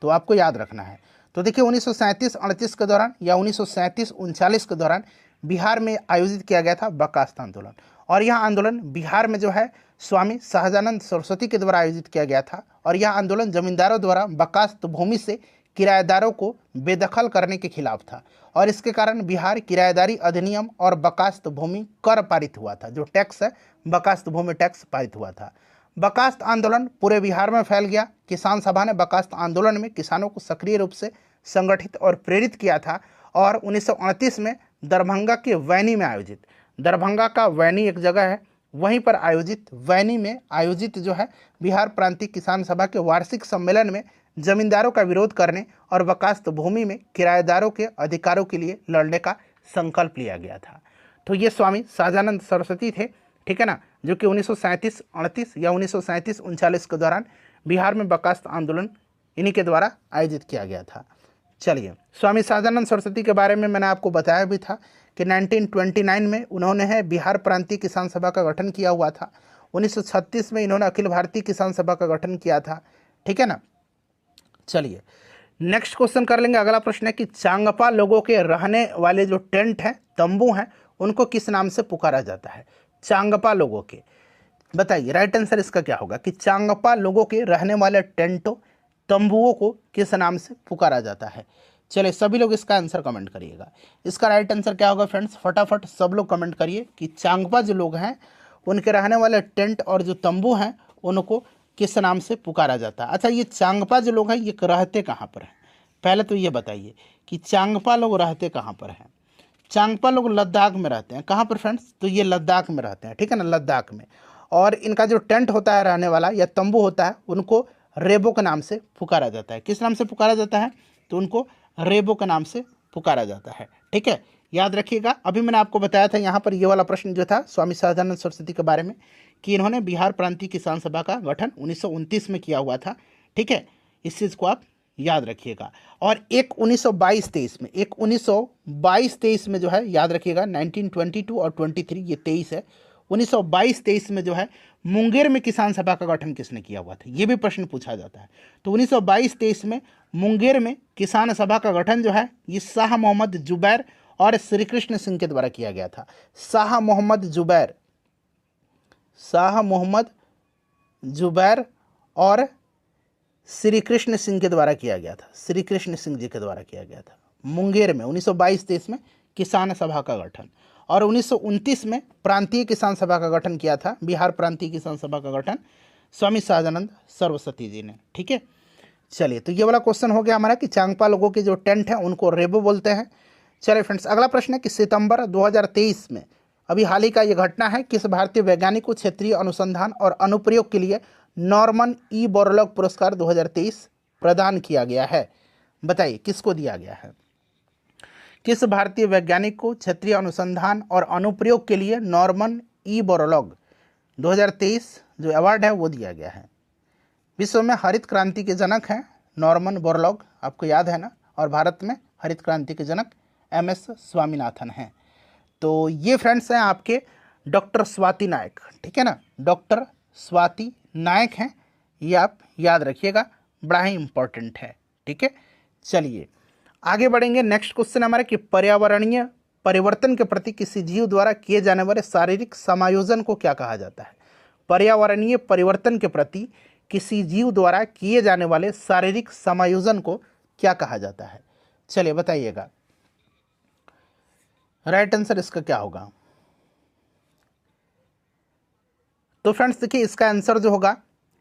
तो आपको याद रखना है। तो देखिए 1937-38 के दौरान या 1937-39 के दौरान बिहार में आयोजित किया गया था बर्खास्त आंदोलन, और यह आंदोलन बिहार में जो है स्वामी सहजानंद सरस्वती के द्वारा आयोजित किया गया था। और यह आंदोलन जमींदारों द्वारा बर्खास्त भूमि से किराएदारों को बेदखल करने के खिलाफ था, और इसके कारण बिहार किराएदारी अधिनियम और बर्खास्त भूमि कर पारित हुआ था, जो टैक्स है बर्खास्त भूमि टैक्स पारित हुआ था। बर्खास्त आंदोलन पूरे बिहार में फैल गया। किसान सभा ने बर्खास्त आंदोलन में किसानों को सक्रिय रूप से संगठित और प्रेरित किया था, और 1929 में दरभंगा के वैनी में आयोजित, दरभंगा का वैनी एक जगह है, वहीं पर आयोजित वैनी में आयोजित जो है बिहार प्रांतीय किसान सभा के वार्षिक सम्मेलन में जमींदारों का विरोध करने और बर्खास्त भूमि में किराएदारों के अधिकारों के लिए लड़ने का संकल्प लिया गया था। तो ये स्वामी सहजानंद सरस्वती थे, ठीक है ना, जो कि 1937-38 या 1937-39 के दौरान बिहार में बर्खास्त आंदोलन इन्हीं के द्वारा आयोजित किया गया था। चलिए, स्वामी सहजानंद सरस्वती के बारे में मैंने आपको बताया भी था कि 1929 में उन्होंने है बिहार प्रांतीय किसान सभा का गठन किया हुआ था। 1936 में इन्होंने अखिल भारतीय किसान सभा का गठन किया था, ठीक है ना। चलिए नेक्स्ट क्वेश्चन कर लेंगे। अगला प्रश्न है कि चांगपा लोगों के रहने वाले जो टेंट हैं, तंबू हैं, उनको किस नाम से पुकारा जाता है। चांगपा लोगों के, बताइए राइट आंसर इसका क्या होगा कि चांगपा लोगों के रहने वाले टेंटों तंबुओं को किस नाम से पुकारा जाता है। चलिए सभी लोग इसका आंसर कमेंट करिएगा। इसका राइट आंसर क्या होगा फ्रेंड्स, फटाफट सब लोग कमेंट करिए कि चांगपा जो लोग हैं उनके रहने वाले टेंट और जो तंबू हैं उनको किस नाम से पुकारा जाता है। अच्छा, ये चांगपा जो लोग हैं ये रहते कहाँ पर हैं, पहले तो ये बताइए कि चांगपा लोग रहते कहाँ पर हैं। चांगपा लोग लद्दाख में रहते हैं। कहाँ पर फ्रेंड्स, तो ये लद्दाख में रहते हैं, ठीक है ना, लद्दाख में। और इनका जो टेंट होता है रहने वाला या तंबू होता है उनको रेबो के नाम से पुकारा जाता है। किस नाम से पुकारा जाता है, तो उनको रेबो के नाम से पुकारा जाता है, ठीक है, याद रखिएगा। अभी मैंने आपको बताया था यहाँ पर ये वाला प्रश्न जो था स्वामी सहजानंद सरस्वती के बारे में कि इन्होंने बिहार प्रांतीय किसान सभा का गठन 1929 में किया हुआ था, ठीक है, इस चीज़ को आप याद रखिएगा। और एक 1922-23 में, एक 1922-23 में जो है याद रखिएगा, 1922 और 23 ये 23 है। 1922-23 में जो है मुंगेर में किसान सभा का गठन किसने किया हुआ था, ये भी प्रश्न पूछा जाता है। तो 1922-23 में मुंगेर में किसान सभा का गठन जो है ये शाह मोहम्मद जुबैर और श्री कृष्ण सिंह के द्वारा किया गया था। शाह मोहम्मद जुबैर और श्री कृष्ण सिंह के द्वारा किया गया था, श्री कृष्ण सिंह जी के द्वारा किया गया था मुंगेर में 1922-23 में किसान सभा का गठन। और 1929 में प्रांतीय किसान सभा का गठन किया था, बिहार प्रांतीय किसान सभा का गठन स्वामी सहजानंद सरस्वती जी ने, ठीक है। चलिए, तो ये वाला क्वेश्चन हो गया हमारा कि चांगपा लोगों के जो टेंट हैं उनको रेबो बोलते हैं। चलिए फ्रेंड्स, अगला प्रश्न है कि सितंबर 2023 में अभी हाल ही का ये घटना है, किस भारतीय वैज्ञानिक को क्षेत्रीय अनुसंधान और अनुप्रयोग के लिए नॉर्मन ई बोरलॉग पुरस्कार 2023 प्रदान किया गया है। बताइए किसको दिया गया है। किस भारतीय वैज्ञानिक को क्षेत्रीय अनुसंधान और अनुप्रयोग के लिए नॉर्मन ई बोरलॉग 2023 जो अवार्ड है वो दिया गया है। विश्व में हरित क्रांति के जनक हैं नॉर्मन बोरलॉग, आपको याद है ना, और भारत में हरित क्रांति के जनक MS स्वामीनाथन हैं। तो ये फ्रेंड्स हैं आपके डॉक्टर स्वाति नायक, ठीक है ना, डॉक्टर स्वाति नायक हैं, ये आप याद रखिएगा, बड़ा ही इंपॉर्टेंट है, ठीक है। चलिए आगे बढ़ेंगे। नेक्स्ट क्वेश्चन हमारा कि पर्यावरणीय परिवर्तन के प्रति किसी जीव द्वारा किए जाने वाले शारीरिक समायोजन को क्या कहा जाता है। पर्यावरणीय परिवर्तन के प्रति किसी जीव द्वारा किए जाने वाले शारीरिक समायोजन को क्या कहा जाता है। चलिए बताइएगा, राइट आंसर इसका क्या होगा। तो फ्रेंड्स देखिए, इसका आंसर जो होगा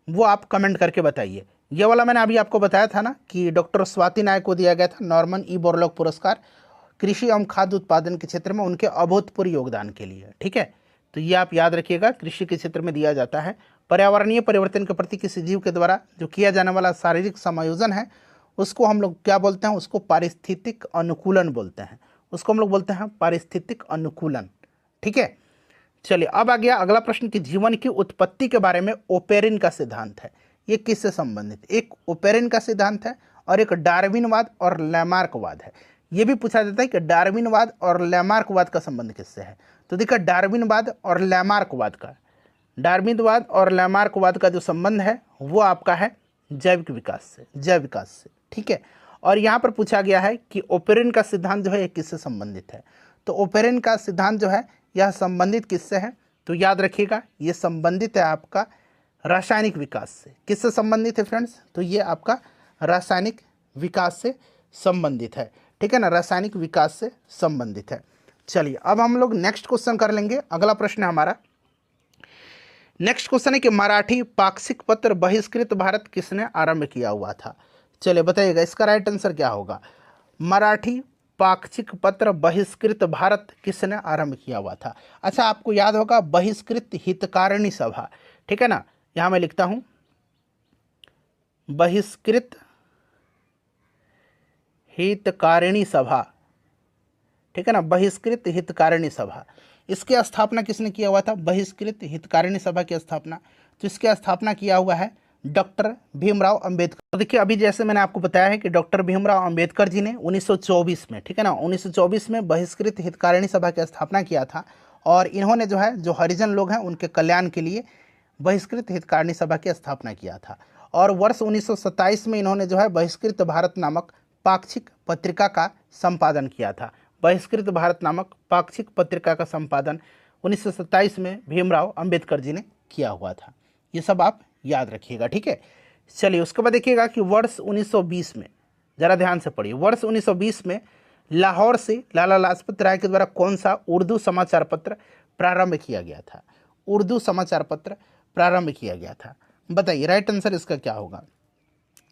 वो आप कमेंट करके बताइए। ये वाला मैंने अभी आपको बताया था ना कि डॉक्टर स्वाति नायक को दिया गया था नॉर्मन ई बोरलॉग पुरस्कार कृषि एवं खाद्य उत्पादन के क्षेत्र में उनके अभूतपूर्व योगदान के लिए, ठीक है। तो ये आप याद रखिएगा, कृषि के क्षेत्र में दिया जाता है। पर्यावरणीय परिवर्तन के प्रति किसी जीव के द्वारा जो किया जाने वाला शारीरिक समायोजन है उसको हम लोग क्या बोलते हैं, उसको पारिस्थितिक अनुकूलन बोलते हैं, उसको हम लोग बोलते हैं पारिस्थितिक अनुकूलन, ठीक है। चलिए अब आ गया अगला प्रश्न कि जीवन की उत्पत्ति के बारे में ओपेरिन का सिद्धांत है, ये किससे संबंधित? एक ओपेरिन का सिद्धांत है और एक डार्विनवाद और लैमार्कवाद है। ये भी पूछा जाता है कि डार्विनवाद और लैमार्कवाद का संबंध किससे है। तो देखिए डार्विनवाद और लैमार्कवाद का, डार्विनवाद और लैमार्कवाद का जो संबंध है वो आपका है जैविक विकास से, जैव विकास से, ठीक है। और यहाँ पर पूछा गया है कि ओपेरिन का सिद्धांत जो है ये किससे संबंधित है। तो ओपेरिन का सिद्धांत जो है यह संबंधित किससे है? तो याद रखिएगा ये संबंधित है आपका रासायनिक विकास से। किससे संबंधित है फ्रेंड्स? तो ये आपका रासायनिक विकास से संबंधित है, ठीक है ना, रासायनिक विकास से संबंधित है। चलिए अब हम लोग नेक्स्ट क्वेश्चन कर लेंगे। अगला प्रश्न है हमारा, नेक्स्ट क्वेश्चन है कि मराठी पाक्षिक पत्र बहिष्कृत भारत किसने आरंभ किया हुआ था? चलिए बताइएगा इसका राइट आंसर क्या होगा। मराठी पाक्षिक पत्र बहिष्कृत भारत किसने आरंभ किया हुआ था? अच्छा आपको याद होगा बहिष्कृत हितकारिणी सभा, ठीक है ना, यहां मैं लिखता हूं बहिष्कृत हितकारिणी सभा, ठीक है ना, बहिष्कृत हितकारिणी सभा। इसकी स्थापना किसने किया हुआ था? बहिष्कृत हितकारिणी सभा की स्थापना, तो इसकी स्थापना किया हुआ है डॉक्टर भीमराव अंबेडकर। तो देखिए अभी जैसे मैंने आपको बताया है कि डॉक्टर भीमराव अंबेडकर जी ने 1924 में, ठीक है ना, 1924 में बहिष्कृत हितकारिणी सभा की स्थापना किया था। और इन्होंने जो है जो हरिजन लोग हैं उनके कल्याण के लिए बहिष्कृत हितकारिणी सभा की स्थापना किया था। और वर्ष 1927 में इन्होंने जो है बहिष्कृत भारत नामक पाक्षिक पत्रिका का संपादन किया था। बहिष्कृत भारत नामक पाक्षिक पत्रिका का संपादन 1927 में भीमराव अंबेडकर जी ने किया हुआ था। ये सब आप याद रखिएगा, ठीक है। चलिए उसके बाद देखिएगा कि वर्ष 1920 में, जरा ध्यान से पढ़िए, वर्ष 1920 में लाहौर से लाला लाजपत राय के द्वारा कौन सा उर्दू समाचार पत्र प्रारंभ किया गया था? उर्दू समाचार पत्र प्रारंभ किया गया था, बताइए राइट आंसर इसका क्या होगा।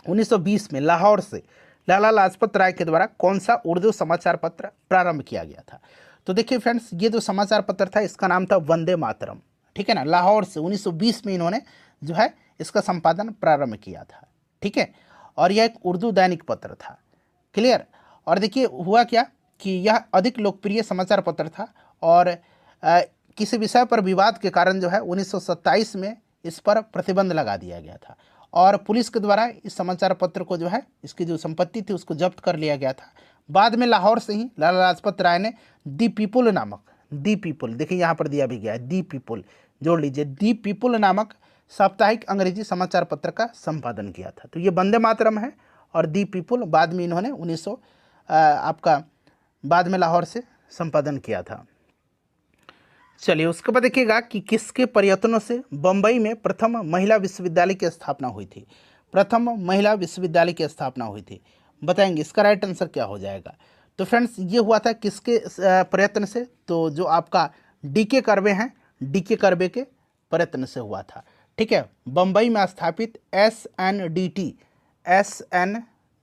1920 में लाहौर से लाला लाजपत राय के द्वारा कौन सा उर्दू समाचार पत्र प्रारंभ किया गया था? तो देखिए फ्रेंड्स ये जो समाचार पत्र था इसका नाम था वंदे मातरम, ठीक है ना। लाहौर से 1920 में इन्होंने जो है इसका संपादन प्रारंभ किया था, ठीक है। और यह एक उर्दू दैनिक पत्र था, क्लियर। और देखिए हुआ क्या कि यह अधिक लोकप्रिय समाचार पत्र था और किसी विषय पर विवाद के कारण जो है 1927 में इस पर प्रतिबंध लगा दिया गया था और पुलिस के द्वारा इस समाचार पत्र को जो है इसकी जो संपत्ति थी उसको जब्त कर लिया गया था। बाद में लाहौर से ही लाला लाजपत राय ने दी पीपुल नामक, दी पीपुल देखिए यहाँ पर दिया भी गया है, दी पीपुल जोड़ लीजिए, दी पीपुल नामक साप्ताहिक अंग्रेजी समाचार पत्र का संपादन किया था। तो ये वंदे मातरम है और दी पीपुल बाद में इन्होंने 1900 आपका बाद में लाहौर से संपादन किया था। चलिए उसके बाद देखिएगा कि किसके प्रयत्नों से बम्बई में प्रथम महिला विश्वविद्यालय की स्थापना हुई थी? प्रथम महिला विश्वविद्यालय की स्थापना हुई थी, बताएंगे इसका राइट आंसर क्या हो जाएगा। तो फ्रेंड्स ये हुआ था किसके प्रयत्न से? तो जो आपका डीके कर्वे हैं, डीके कर्वे के प्रयत्न से हुआ था, ठीक है। बम्बई में स्थापित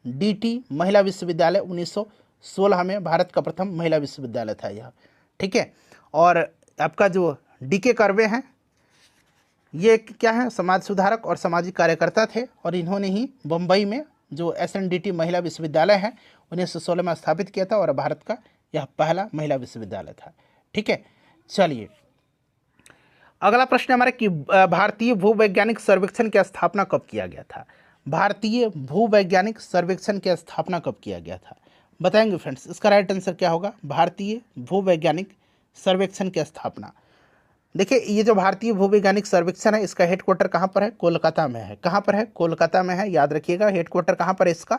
SNDT महिला विश्वविद्यालय 1916 में भारत का प्रथम महिला विश्वविद्यालय था यह, ठीक है। और आपका जो डीके कर्वे हैं ये क्या है, समाज सुधारक और सामाजिक कार्यकर्ता थे और इन्होंने ही बम्बई में जो SNDT महिला विश्वविद्यालय है 1916 में स्थापित किया था और भारत का यह पहला महिला विश्वविद्यालय था, ठीक है। चलिए अगला प्रश्न हमारा कि भारतीय भूवैज्ञानिक सर्वेक्षण की स्थापना कब किया गया था? भारतीय भूवैज्ञानिक सर्वेक्षण की स्थापना कब किया गया था, बताएंगे फ्रेंड्स इसका राइट आंसर क्या होगा। भारतीय भूवैज्ञानिक सर्वेक्षण की स्थापना, देखिए ये जो भारतीय भूवैज्ञानिक सर्वेक्षण है इसका हेडक्वार्टर कहाँ पर है? कोलकाता में है। कहाँ पर है? कोलकाता में है, याद रखिएगा हेडक्वार्टर कहाँ पर है इसका?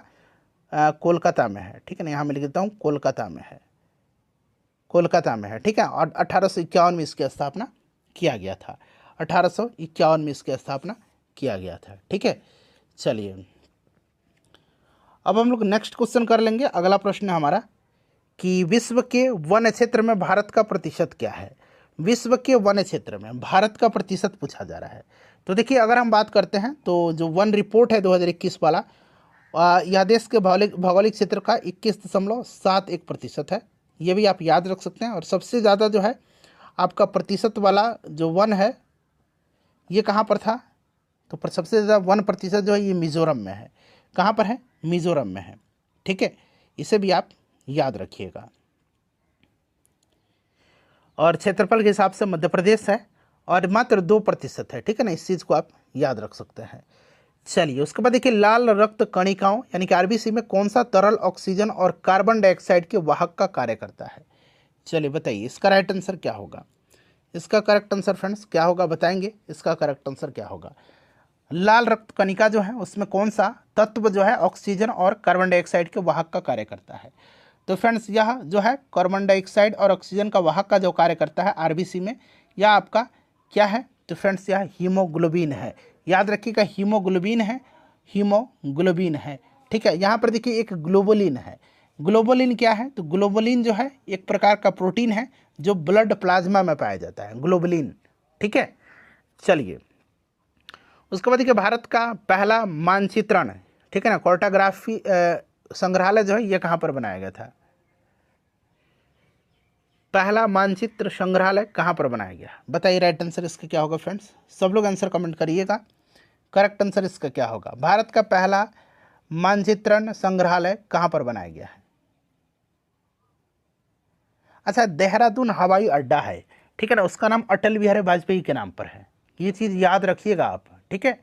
कोलकाता में है, ठीक है ना, यहाँ मैं लिख देता हूँ कोलकाता में है, कोलकाता में है, ठीक है। और 1851 में इसकी स्थापना किया गया था, 1851 में इसकी स्थापना किया गया था, ठीक है। चलिए अब हम लोग नेक्स्ट क्वेश्चन कर लेंगे। अगला प्रश्न है हमारा कि विश्व के वन क्षेत्र में भारत का प्रतिशत क्या है? विश्व के वन क्षेत्र में भारत का प्रतिशत पूछा जा रहा है। तो देखिए अगर हम बात करते हैं तो जो वन रिपोर्ट है 2021 वाला, यह देश के भौगोलिक क्षेत्र का 21.71% है, ये भी आप याद रख सकते हैं। और सबसे ज़्यादा जो है आपका प्रतिशत वाला जो वन है ये कहाँ पर था? तो सबसे ज़्यादा 1% जो है ये मिज़ोरम में है। कहाँ पर है? मिज़ोरम में है, ठीक है, इसे भी आप याद रखिएगा। और क्षेत्रफल के हिसाब से मध्य प्रदेश है और मात्र 2% है, ठीक है ना, इस चीज़ को आप याद रख सकते हैं। चलिए उसके बाद देखिए लाल रक्त कणिकाओं यानी कि आरबीसी में कौन सा तरल ऑक्सीजन और कार्बन डाइऑक्साइड के वाहक का कार्य करता है। चलिए बताइए इसका राइट आंसर क्या होगा। इसका करेक्ट आंसर फ्रेंड्स क्या होगा बताएंगे, इसका करेक्ट आंसर क्या होगा। लाल रक्त कणिका जो है उसमें कौन सा तत्व जो है ऑक्सीजन और कार्बन डाइऑक्साइड के वाहक का कार्य करता है। तो फ्रेंड्स यह जो है कार्बन डाइऑक्साइड और ऑक्सीजन का वाहक का जो कार्य करता है आरबीसी में, यह आपका क्या है। तो फ्रेंड्स यह हीमोग्लोबिन है, याद रखिएगा हीमोग्लोबिन है, हीमोग्लोबिन है, ठीक है। यहाँ पर देखिए एक ग्लोबुलिन है। ग्लोबुलिन क्या है, तो ग्लोबुलिन जो है एक प्रकार का प्रोटीन है जो ब्लड प्लाज्मा में पाया जाता है, ग्लोबुलिन, ठीक है। चलिए उसके बाद देखिए भारत का पहला मानचित्रण, ठीक है ना, कार्टोग्राफी संग्रहालय जो है ये कहाँ पर बनाया गया था। पहला मानचित्र संग्रहालय कहाँ पर बनाया गया, बताइए राइट आंसर इसका क्या होगा फ्रेंड्स। सब लोग आंसर कमेंट करिएगा, करेक्ट आंसर इसका क्या होगा। भारत का पहला मानचित्रण संग्रहालय कहाँ पर बनाया गया है। अच्छा देहरादून हवाई अड्डा है, ठीक है ना, उसका नाम अटल बिहारी वाजपेयी के नाम पर है, ये चीज़ याद रखिएगा आप, ठीक है।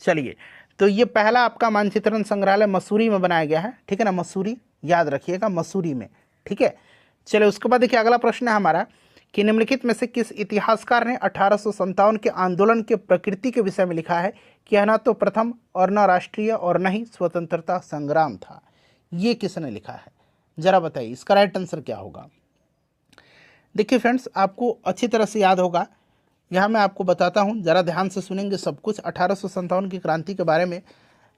चलिए तो ये पहला आपका मानचित्रण संग्रहालय मसूरी में बनाया गया है, ठीक है ना, मसूरी याद रखिएगा, मसूरी में, ठीक है। चलिए उसके बाद देखिए अगला प्रश्न है हमारा कि निम्नलिखित में से किस इतिहासकार ने 1857 के आंदोलन के प्रकृति के विषय में लिखा है कि यह न तो प्रथम और न राष्ट्रीय और न ही स्वतंत्रता संग्राम था। ये किसने लिखा है जरा बताइए, इसका राइट आंसर क्या होगा। देखिए फ्रेंड्स आपको अच्छी तरह से याद होगा, यहाँ मैं आपको बताता हूँ, ज़रा ध्यान से सुनेंगे सब कुछ। 1857 की क्रांति के बारे में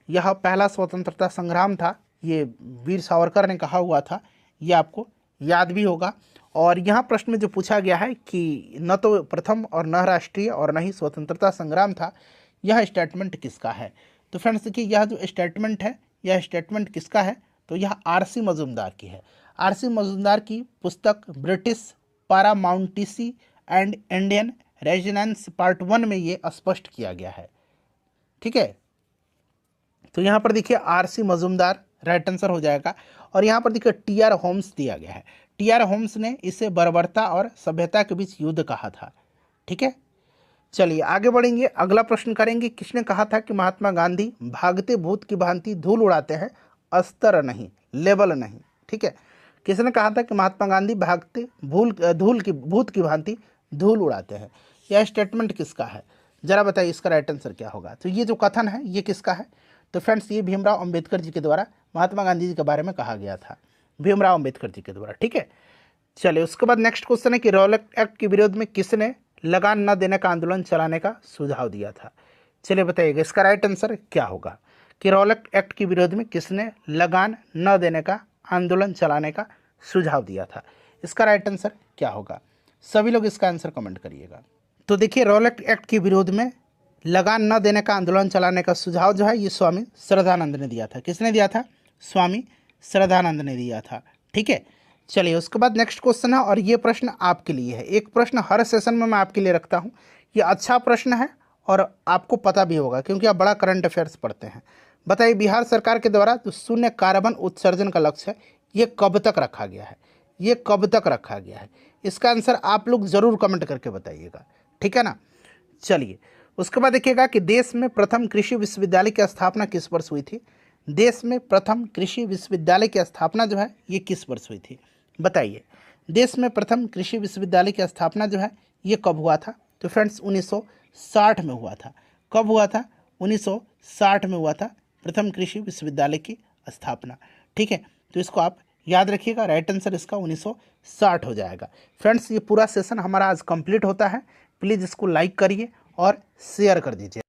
यह पहला स्वतंत्रता संग्राम था, ये वीर सावरकर ने कहा हुआ था, ये आपको याद भी होगा। और यहाँ प्रश्न में जो पूछा गया है कि न तो प्रथम और न राष्ट्रीय और न ही स्वतंत्रता संग्राम था, यह स्टेटमेंट किसका है। तो फ्रेंड्स देखिए यह जो स्टेटमेंट है, यह स्टेटमेंट किसका है, तो यह आरसी मजूमदार की है। आरसी मजूमदार की पुस्तक British पारामाउंटिसी and Indian resins part 1 में ये स्पष्ट किया गया है, ठीक है। तो यहाँ पर देखिए आरसी मजूमदार राइट आंसर हो जाएगा। और यहाँ पर देखिए टीआर होम्स दिया गया है, टीआर होम्स ने इसे बर्बरता और सभ्यता के बीच युद्ध कहा था, ठीक है। चलिए आगे बढ़ेंगे, अगला प्रश्न करेंगे, किसने कहा था कि महात्मा गांधी भागते भूत की भांति धूल उड़ाते हैं, अस्तर नहीं, लेवल नहीं, ठीक है। किसने कहा था कि महात्मा गांधी भागते भूत की भांति धूल उड़ाते हैं, यह स्टेटमेंट किसका है जरा बताइए, इसका राइट आंसर क्या होगा। तो ये जो कथन है ये किसका है, तो फ्रेंड्स ये भीमराव अंबेडकर जी के द्वारा महात्मा गांधी जी के बारे में कहा गया था, भीमराव अंबेडकर जी के द्वारा, ठीक है। चलिए उसके बाद नेक्स्ट क्वेश्चन है कि रॉलेट एक्ट के विरोध में किसने लगान न देने का आंदोलन चलाने का सुझाव दिया था। चलिए बताइएगा इसका राइट आंसर क्या होगा कि रॉलेट एक्ट के विरोध में किसने लगान न देने का आंदोलन चलाने का सुझाव दिया था। इसका राइट आंसर क्या होगा, सभी लोग इसका आंसर कमेंट करिएगा। तो देखिए रॉलेट एक्ट के विरोध में लगान न देने का आंदोलन चलाने का सुझाव जो है ये स्वामी श्रद्धानंद ने दिया था। किसने दिया था, स्वामी श्रद्धानंद ने दिया था, ठीक है। चलिए उसके बाद नेक्स्ट क्वेश्चन है और ये प्रश्न आपके लिए है, एक प्रश्न हर सेशन में मैं आपके लिए रखता हूँ, ये अच्छा प्रश्न है और आपको पता भी होगा क्योंकि आप बड़ा करंट अफेयर्स पढ़ते हैं। बताइए बिहार सरकार के द्वारा जो शून्य कार्बन उत्सर्जन का लक्ष्य है ये कब तक रखा गया है, ये कब तक रखा गया है, इसका आंसर आप लोग ज़रूर कमेंट करके बताइएगा, ठीक है ना। चलिए उसके बाद देखिएगा कि देश में प्रथम कृषि विश्वविद्यालय की स्थापना किस वर्ष हुई थी। देश में प्रथम कृषि विश्वविद्यालय की स्थापना जो है ये किस वर्ष हुई थी, बताइए। देश में प्रथम कृषि विश्वविद्यालय की स्थापना जो है ये कब हुआ था, तो फ्रेंड्स 1960 में हुआ था। कब हुआ था, 1960 में हुआ था प्रथम कृषि विश्वविद्यालय की स्थापना, ठीक है। तो इसको आप याद रखिएगा, राइट आंसर इसका 1960 हो जाएगा। फ्रेंड्स ये पूरा सेशन हमारा आज कंप्लीट होता है, प्लीज़ इसको लाइक करिए और शेयर कर दीजिए।